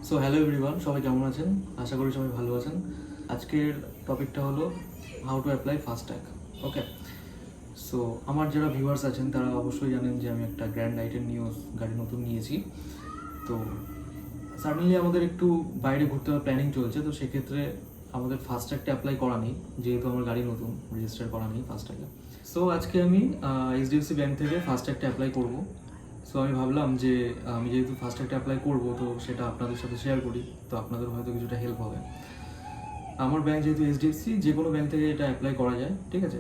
So hello everyone, সবাই কেমন আছেন? আশা করি সবাই ভালো আছেন। আজকের টপিকটা হলো how to apply FASTag. Okay, so আমার যারা ভিউয়ার্স আছেন তারা অবশ্যই জানেন যে আমি একটা গ্র্যান্ড আইটেন গাড়ি নতুন নিয়েছি। তো সাডেনলি আমাদের একটু বাইরে ঘুরতে হওয়ার প্ল্যানিং চলছে, তো সেক্ষেত্রে আমাদের ফাস্ট্যাগটা অ্যাপ্লাই করা নেই, যেহেতু আমার গাড়ি নতুন, রেজিস্টার করা নেই ফাস্ট্যাগে। সো আজকে আমি এইচডিএফসি ব্যাংক থেকে ফাস্ট্যাগটা অ্যাপ্লাই করব। সো আমি ভাবলাম যে আমি যেহেতু ফাস্ট্যাগটা অ্যাপ্লাই করব, তো সেটা আপনাদের সাথে শেয়ার করি, তো আপনাদের হয়তো কিছুটা হেল্প হবে। আমার ব্যাংক যেহেতু এইচডিএফসি, যে কোনো ব্যাংক থেকে এটা অ্যাপ্লাই করা যায়, ঠিক আছে?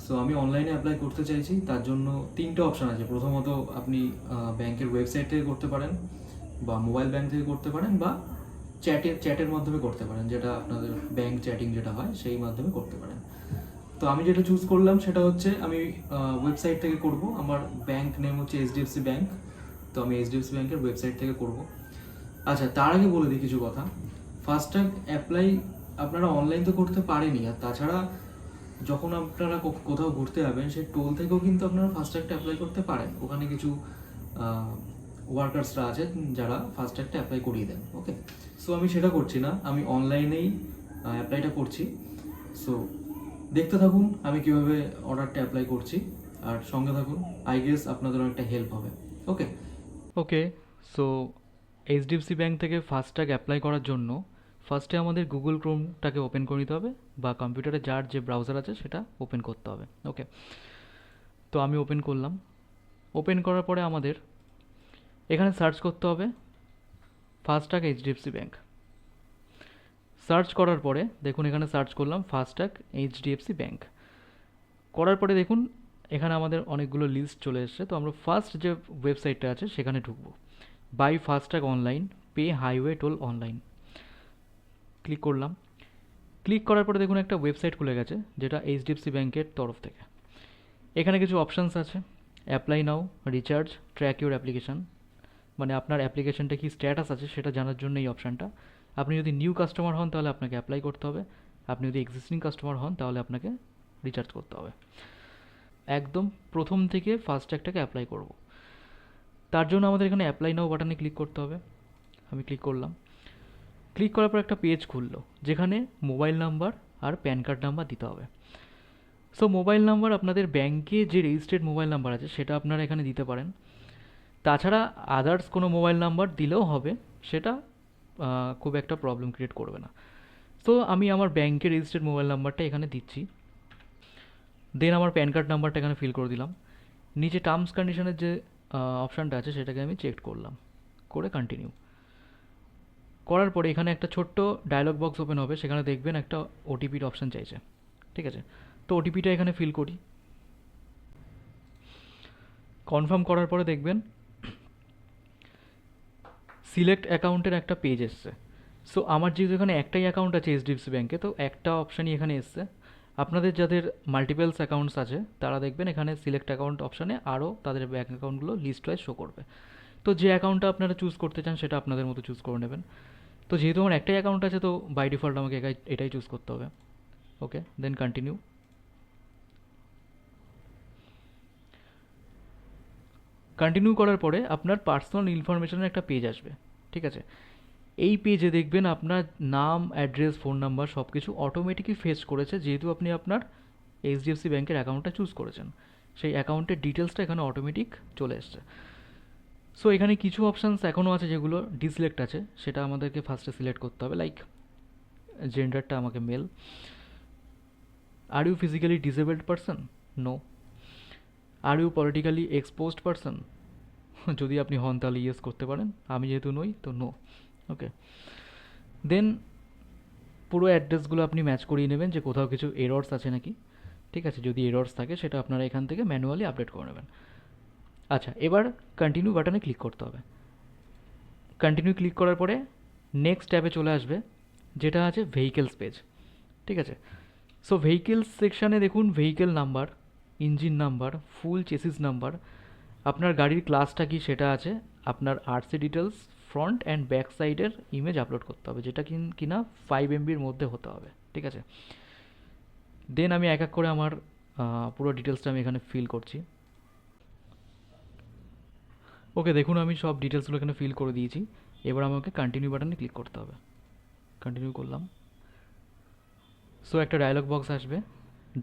সো আমি অনলাইনে অ্যাপ্লাই করতে চাইছি, তার জন্য তিনটে অপশান আছে। প্রথমত আপনি ব্যাংকের ওয়েবসাইট থেকে করতে পারেন, বা মোবাইল ব্যাংক থেকে করতে পারেন, বা চ্যাটের মাধ্যমে করতে পারেন, যেটা আপনাদের ব্যাংক চ্যাটিং যেটা হয় সেই মাধ্যমে করতে পারেন। তো আমি যেটা চুজ করলাম সেটা হচ্ছে আমি ওয়েবসাইট থেকে করব। আমার ব্যাংক নেম হচ্ছে এইচডিএফসি ব্যাংক, তো আমি এইচডিএফসি ব্যাংকের ওয়েবসাইট থেকে করব। আচ্ছা, তার আগে বলে দিই কিছু কথা। ফাস্ট্যাগ অ্যাপ্লাই আপনারা অনলাইন তো করতে পারেনই, আর তাছাড়া যখন আপনারা কোথাও ঘুরতে যাবেন সেই টোল থেকেও কিন্তু আপনারা ফাস্ট্যাগটা অ্যাপ্লাই করতে পারেন। ওখানে কিছু ওয়ার্কার্সরা আছে যারা ফাস্ট্যাগটা অ্যাপ্লাই করিয়ে দেন। ওকে, সো আমি সেটা করছি না, আমি অনলাইনেই অ্যাপ্লাইটা করছি। সো দেখতে থাকুন আমি কিভাবে অর্ডারটা অ্যাপ্লাই করছি, আর সঙ্গে থাকুন। আই গেস আপনাদের অনেকটা হেল্প হবে। ওকে ওকে সো এইচডিএফসি ব্যাংক থেকে ফাস্ট্যাগ অ্যাপ্লাই করার জন্য ফার্স্টে আমাদের গুগল ক্রোমটাকে ওপেন করে নিতে হবে, বা কম্পিউটারে যার যে ব্রাউজার আছে সেটা ওপেন করতে হবে। ওকে, তো আমি ওপেন করলাম। ওপেন করার পরে আমাদের এখানে সার্চ করতে হবে ফাস্ট্যাগ এইচডিএফসি ব্যাংক। সার্চ করার পরে দেখুন এখানে সার্চ করলাম ফাস্ট্যাগ এইচডিএফসি ব্যাংক। করার পরে দেখুন এখানে আমাদের অনেকগুলো লিস্ট চলে এসেছে। তো আমরা ফার্স্ট যে ওয়েবসাইটটা আছে সেখানে ঢুকবো। Buy FASTag online, pay highway toll online, click করলাম। ক্লিক করার পরে দেখুন একটা ওয়েবসাইট খুলে গেছে, যেটা এইচডিএফসি ব্যাংকের তরফ থেকে। এখানে কিছু অপশানস আছে, apply now, recharge, track your application, মানে আপনার অ্যাপ্লিকেশনটা কি স্ট্যাটাস আছে সেটা জানার জন্য এই অপশানটা। আপনি যদি নিউ কাস্টমার হন তাহলে আপনাকে অ্যাপ্লাই করতে হবে, আপনি যদি এক্সিস্টিং কাস্টমার হন তাহলে আপনাকে রিচার্জ করতে হবে। একদম প্রথম থেকে ফাস্ট্যাগটাকে অ্যাপ্লাই করব, তার জন্য আমাদের এখানে অ্যাপ্লাই নাও বাটনে ক্লিক করতে হবে। আমি ক্লিক করলাম। ক্লিক করার পর একটা পেজ খুললো, যেখানে মোবাইল নাম্বার আর প্যান কার্ড নাম্বার দিতে হবে। সো মোবাইল নাম্বার আপনাদের ব্যাংকে যে রেজিস্টার্ড মোবাইল নাম্বার আছে সেটা আপনারা এখানে দিতে পারেন। তাছাড়া আদার্স কোনো মোবাইল নাম্বার দিলেও হবে, সেটা খুব একটা প্রবলেম ক্রিয়েট করবে না। তো আমি আমার ব্যাংকের রেজিস্টার্ড মোবাইল নাম্বারটা এখানে দিচ্ছি। দেন আমার প্যান কার্ড নাম্বারটা এখানে ফিল করে দিলাম। নিচে টার্মস কন্ডিশনের যে অপশানটা আছে সেটাকে আমি চেক করলাম, করে কন্টিনিউ করার পরে এখানে একটা ছোট্ট ডায়লগ বক্স ওপেন হবে, সেখানে দেখবেন একটা ওটিপির অপশান চাইছে, ঠিক আছে? তো ওটিপিটা এখানে ফিল করি। কনফার্ম করার পরে দেখবেন সিলেক্ট অ্যাকাউন্টের একটা পেজ এসছে। সো আমার যেহেতু এখানে একটাই অ্যাকাউন্ট আছে এইচডিএফসি ব্যাঙ্কে, তো একটা অপশানই এখানে এসছে। আপনাদের যাদের মাল্টিপলস অ্যাকাউন্টস আছে তারা দেখবেন এখানে সিলেক্ট অ্যাকাউন্ট অপশানে আরও তাদের ব্যাঙ্ক অ্যাকাউন্টগুলো লিস্ট ওয়াইজ শো করবে। তো যে অ্যাকাউন্টটা আপনারা চুজ করতে চান সেটা আপনাদের মতো চুজ করে নেবেন। তো যেহেতু আমার একটাই অ্যাকাউন্ট আছে, তো বাই ডিফল্ট আমাকে এটাই চুজ করতে হবে। ওকে, দেন কন্টিনিউ। কন্টিনিউ করার পরে আপনার পার্সোনাল ইনফরমেশনের একটা পেজ আসবে, ঠিক আছে? এই পেজে দেখবেন আপনার নাম, অ্যাড্রেস, ফোন নাম্বার সব কিছু অটোমেটিকই ফেচ করেছে, যেহেতু আপনি আপনার এইচডিএফসি ব্যাংকের অ্যাকাউন্টটা চুজ করেছেন। সেই অ্যাকাউন্টের ডিটেলসটা এখানে অটোমেটিক চলে এসছে। সো এখানে কিছু অপশানস এখনও আছে যেগুলো ডিসিলেক্ট আছে, সেটা আমাদেরকে ফার্স্টে সিলেক্ট করতে হবে। লাইক জেন্ডারটা আমাকে male. Are you physically disabled person? No. Are you politically exposed person? যদি আপনি হন তাহলে ইয়েস করতে পারেন, আমি যেহেতু নই তো নো। ওকে, দেন পুরো অ্যাড্রেসগুলো আপনি ম্যাচ করিয়ে নেবেন যে কোথাও কিছু এরর্স আছে নাকি, ঠিক আছে? যদি এরর্স থাকে সেটা আপনারা এখান থেকে ম্যানুয়ালি আপডেট করে নেবেন। আচ্ছা, এবার কন্টিনিউ বাটনে ক্লিক করতে হবে। কন্টিনিউ ক্লিক করার পরে নেক্সট ট্যাবে চলে আসবে, যেটা আছে ভেহিকেলস পেজ, ঠিক আছে? সো ভেহিকেলস সেকশানে দেখুন ভেহিকেল নাম্বার, ইঞ্জিন নাম্বার, ফুল চেসিস নাম্বার, আপনার গাড়ির ক্লাসটা কি সেটা আছে, আপনার RC details, front and back সাইডের ইমেজ আপলোড করতে হবে, যেটা কিনা 5 MBর মধ্যে হতে হবে, ঠিক আছে? দেন আমি এক এক করে আমার পুরো ডিটেলসটা আমি এখানে ফিল করছি। ওকে, দেখুন আমি সব ডিটেলসগুলো এখানে ফিল করে দিয়েছি। এবার আমাকে কন্টিনিউ বাটনে ক্লিক করতে হবে। কন্টিনিউ করলাম। সো একটা ডায়লগ বক্স আসবে,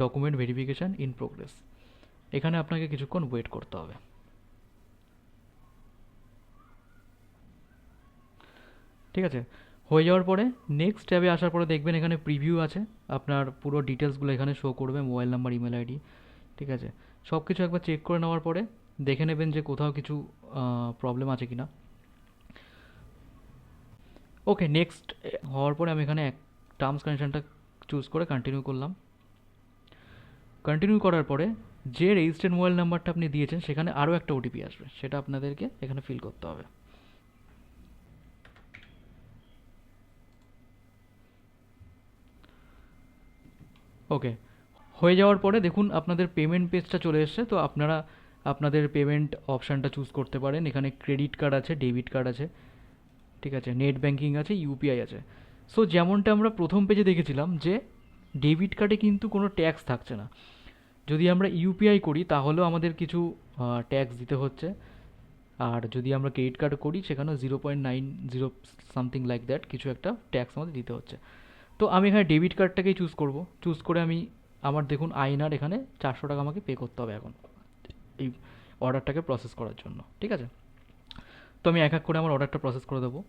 ডকুমেন্ট ভেরিফিকেশান ইন প্রোগ্রেস। এখানে আপনাকে কিছুক্ষণ ওয়েট করতে হবে। ঠিক আছে, হয়ে যাওয়ার পরে নেক্সট ট্যাবে আসার পরে দেখবেন এখানে প্রিভিউ আছে। আপনার পুরো ডিটেলসগুলো এখানে শো করবে, মোবাইল নাম্বার, ইমেল আইডি। ঠিক আছে, সব কিছু একবার চেক করে নেওয়ার পরে দেখে নেবেন যে কোথাও কিছু প্রবলেম আছে কি না। ওকে, নেক্সট হওয়ার পরে আমি এখানে এক টার্মস কন্ডিশনটা চুজ করে কন্টিনিউ করলাম। কন্টিনিউ করার পরে যে রেজিস্টার্ড মোবাইল নাম্বারটা আপনি দিয়েছেন সেখানে আরও একটা ওটিপি আসবে, সেটা আপনাদেরকে এখানে ফিল করতে হবে। ওকে, হয়ে যাওয়ার পরে দেখুন আপনাদের পেমেন্ট পেজটা চলে এসছে। তো আপনারা আপনাদের পেমেন্ট অপশানটা চুজ করতে পারেন। এখানে ক্রেডিট কার্ড আছে, ডেবিট কার্ড আছে, ঠিক আছে, নেট ব্যাঙ্কিং আছে, ইউপিআই আছে। সো যেমনটা আমরা প্রথম পেজে দেখেছিলাম যে ডেবিট কার্ডে কিন্তু কোনো ট্যাক্স থাকছে না। যদি আমরা ইউপিআই করি তাহলেও আমাদের কিছু ট্যাক্স দিতে হচ্ছে। আর যদি আমরা ক্রেডিট কার্ড করি সেখানেও 0.90 সামথিং লাইক দ্যাট কিছু একটা ট্যাক্স আমাদের দিতে হচ্ছে। তো আমি এখানে ডেবিট কার্ডটাকেই চুজ করব। চুজ করে আমি আমার দেখুন আইনার এখানে 400 টাকা আমাকে পে করতে হবে এখন এই অর্ডারটাকে প্রসেস করার জন্য। ঠিক আছে, তো আমি এক এক করে আমার অর্ডারটা প্রসেস করে দেবো।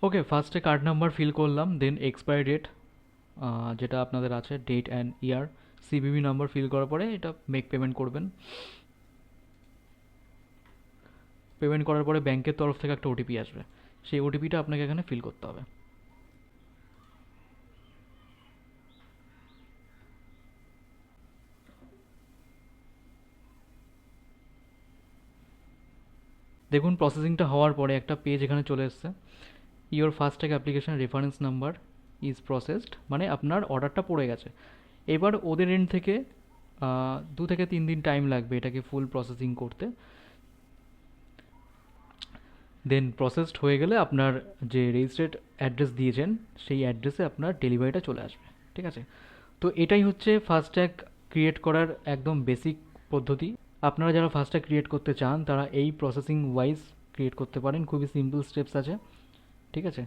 ওকে, ফার্স্টে কার্ড নাম্বার ফিল করলাম, দেন এক্সপায়ারি ডেট যেটা আপনাদের আছে, date and year, CVV number fill করার পরে এটা মেক পেমেন্ট করবেন। পেমেন্ট করার পরে ব্যাংকের তরফ থেকে একটা ওটিপি আসবে, সেই ওটিপিটা আপনাকে এখানে ফিল করতে হবে। দেখুন প্রসেসিংটা হওয়ার পরে একটা পেজ এখানে চলে এসছে, your FASTag application reference number is processed, মানে আপনার অর্ডারটা পড়ে গেছে। এবার ওদের এন্ড থেকে 2 থেকে 3 দিন টাইম লাগবে এটাকে ফুল প্রসেসিং করতে। দেন প্রসেসড হয়ে গেলে আপনার যে রেজিস্টার্ড অ্যাড্রেস দিয়েছেন সেই অ্যাড্রেসে আপনার ডেলিভারিটা চলে আসবে। ঠিক আছে, তো এটাই হচ্ছে ফাস্ট্যাগ ক্রিয়েট করার একদম বেসিক পদ্ধতি। আপনারা যারা ফাস্ট্যাগ ক্রিয়েট করতে চান তারা এই প্রসেসিং ওয়াইজ ক্রিয়েট করতে পারেন, খুবই সিম্পল স্টেপস আছে। ঠিক আছে,